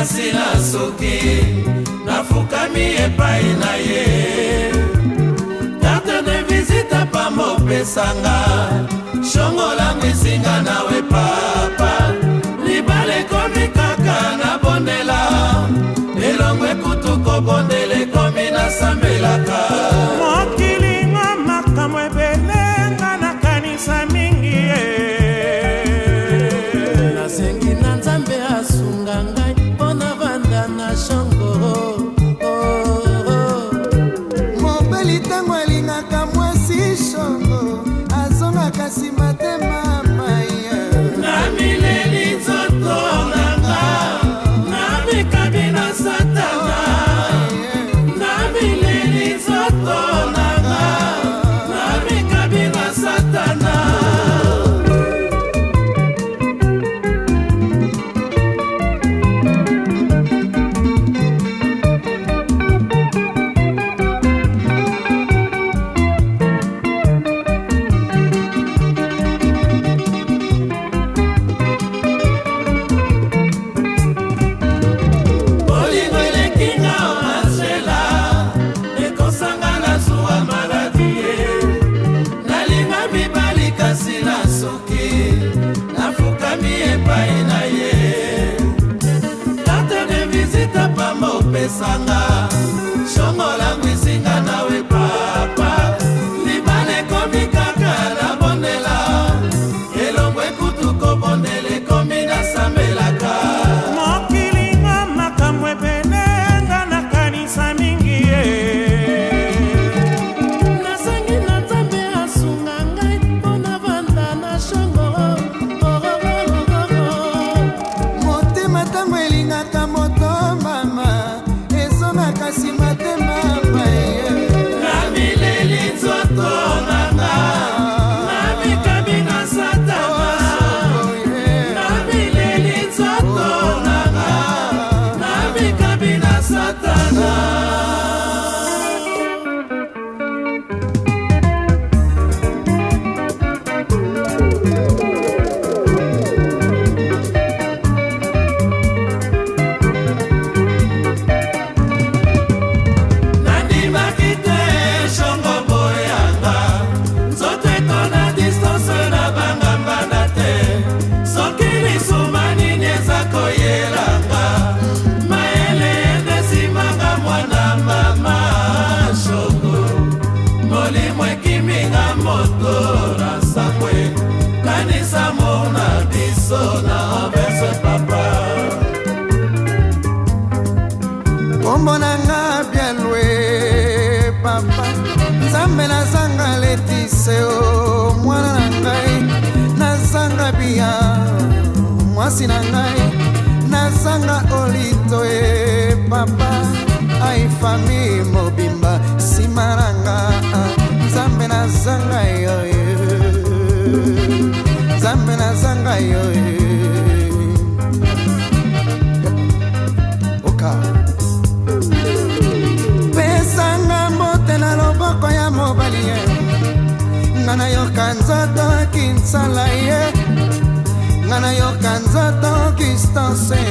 kasi na soki nafukami epai na ye carte de visite pa mopesanga shongolangu esinga nawe papa libala ekomi kaka nabondela elongo ekutu kobondela ekomi nasambelaka mokilingo makambo ebele nga nakanisa mingi ye nasengi na nzambe asunga ngai mpo na vanda na shongo mobeli ntango alingaka mwasi shongo azongaka nsima te mama ye na mileli nzoto nanga na mikabi na satana na mileli nzoto nanga na mikabi na satana pesanga shongolangu esinga nawe papa libala ekomi kaka nabondela elongo ekutu kobondela ekomi nasambelaka mokilingo makambo ebele nga nakanisa mingi ye nasangi na nzambe asunga ngai mpo na vanda na shongo motema ntango elingaka moto mama kasi matema maye na mileli nzoto nanga na mikabi na satana na mileli nzoto nanga na mikabi na satana kombonanga bialwe papa nzambe nazanga letise o mwana na ngai nazanga bia mwasi na ngai nazanga olito e papa aifami mobimba nsima nanga nzambe nazanga yo nzambe nazanga yo pesanga mbote na loboko ya mobali ye nga nayoka nzoto kinsala ye nga nayoka nzoto kistanse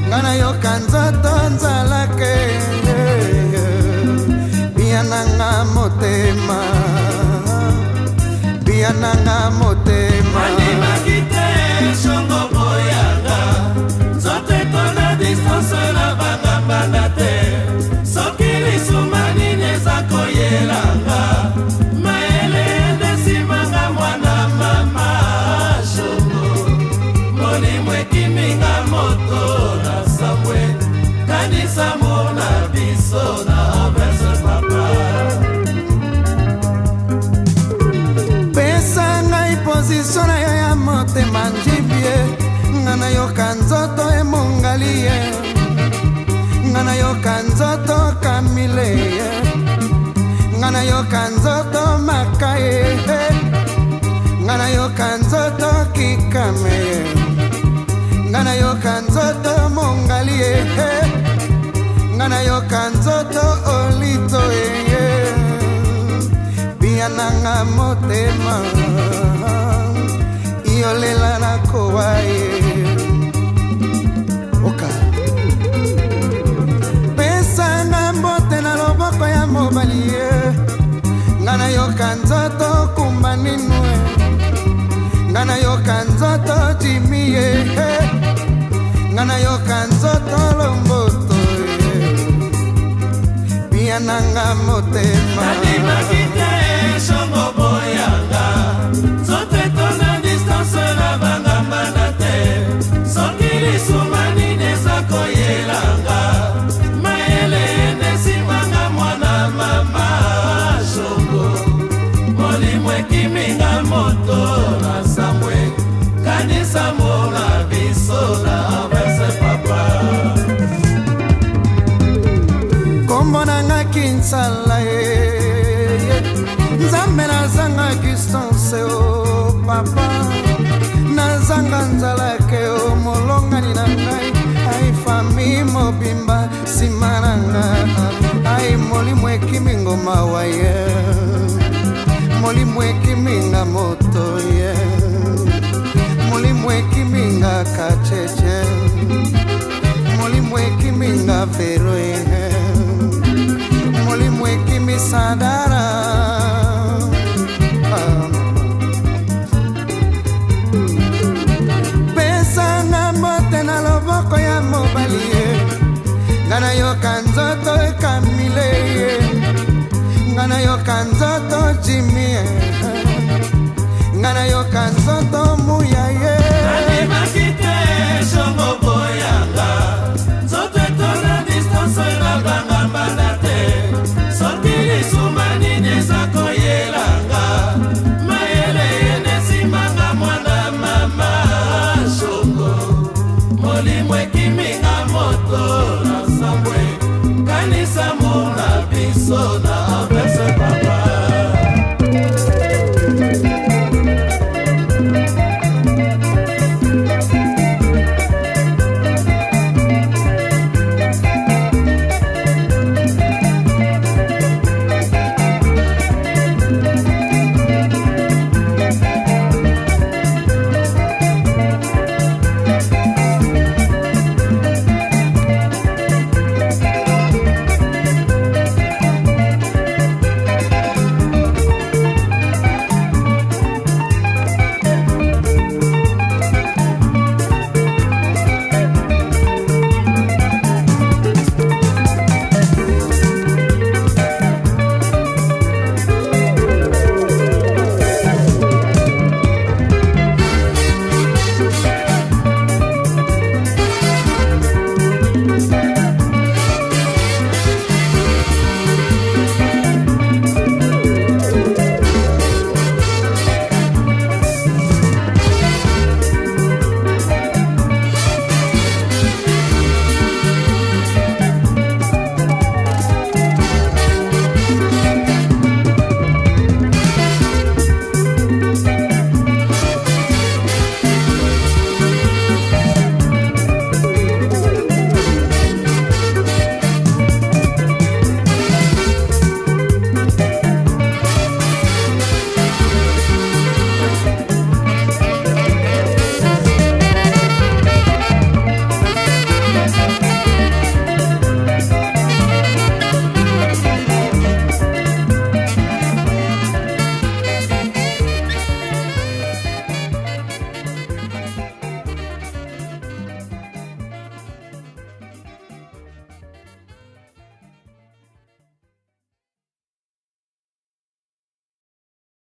nga nayoka nzoto nzalake biananga motema biananga motema makite shongo boyanga nzoto etona distance na bangambana te soki lisuma nini eza koyelanga mayele ndesimanga mwana mama shongo molimo ekiminga moto na sambwe kanisa mona biso na verse papa pesa ngai pozisio na yo ya motema njibie nga nayoka nzoto emongali ye nga nayoka nzoto kamile ye nga nayoka nzoto makaye nga nayoka nzoto kikame ye nga nayoka nzoto mongali ye nga nayoka nzoto olito ye biananga motema iolela na kowa ye oka nayoka nzoto lomboto bia nanga motema nandimaki te shongo boyanga nzoto etona distance na bangambana te soki lisuma nini eza koyelanga mayele enesimanga mwana mama shongo molimo ekiminga moto na samwe kanisa mona biso na verse papa kombo nanga kinsala nzambe nazanga distance o papa nazanga nzalake o molongani na ngai ai fami mobimba nsima na nga ai molimo ekimingo mawa ye molimo ekiminga moto ye molimo ekiminga kacheche molimo ekiminga vero ye molimo ekimisadara pesanga mbote na loboko ya mobali ye nga nayoka nzoto ekamile ye nga nayoka nzoto jimi ye nga nayoka nzoto muya ye nandimaki te shongo boyanga nzoto etona distance na bangambana te soki lisuma nini eza koyelanga mayele enesimanga mwana mama shongo molimo ekiminga moto na sambwe kanisa mona biso na